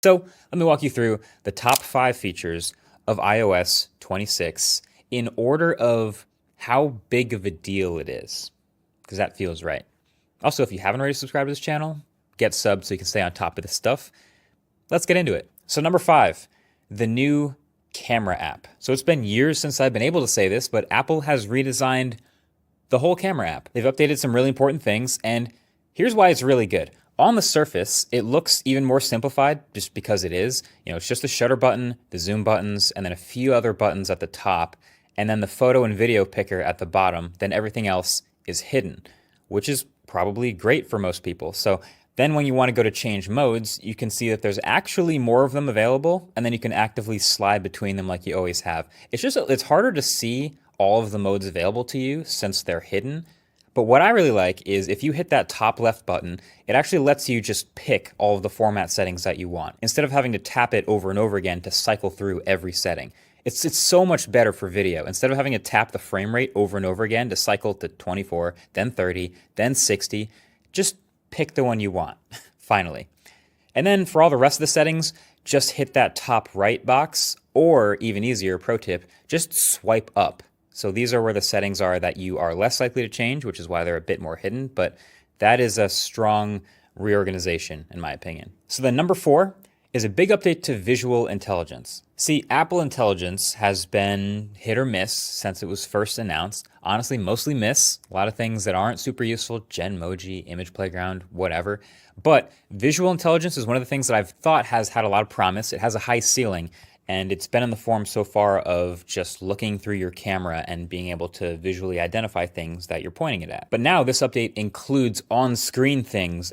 So let me walk you through the top 5 features of iOS 26 in order of how big of a deal it is, because that feels right. Also, if you haven't already subscribed to this channel, get subbed so you can stay on top of this stuff. Let's get into it. So number 5, the new camera app. So it's been years since I've been able to say this, but Apple has redesigned the whole camera app. They've updated some really important things, and here's why it's really good. On the surface, it looks even more simplified just because it is. It's just the shutter button, the zoom buttons, and then a few other buttons at the top, and then the photo and video picker at the bottom. Then everything else is hidden, which is probably great for most people. So then when you want to go to change modes, you can see that there's actually more of them available, and then you can actively slide between them like you always have. It's harder to see all of the modes available to you since they're hidden. But what I really like is if you hit that top left button, it actually lets you just pick all of the format settings that you want, instead of having to tap it over and over again to cycle through every setting. It's so much better for video. Instead of having to tap the frame rate over and over again to cycle to 24, then 30, then 60, just pick the one you want, finally. And then for all the rest of the settings, just hit that top right box, or even easier, pro tip, just swipe up. So these are where the settings are that you are less likely to change, which is why they're a bit more hidden, but that is a strong reorganization in my opinion. So then number 4 is a big update to visual intelligence. See, Apple Intelligence has been hit or miss since it was first announced. Honestly, mostly miss. A lot of things that aren't super useful, Genmoji, Image Playground, whatever. But visual intelligence is one of the things that I've thought has had a lot of promise. It has a high ceiling. And it's been in the form so far of just looking through your camera and being able to visually identify things that you're pointing it at. But now this update includes on-screen things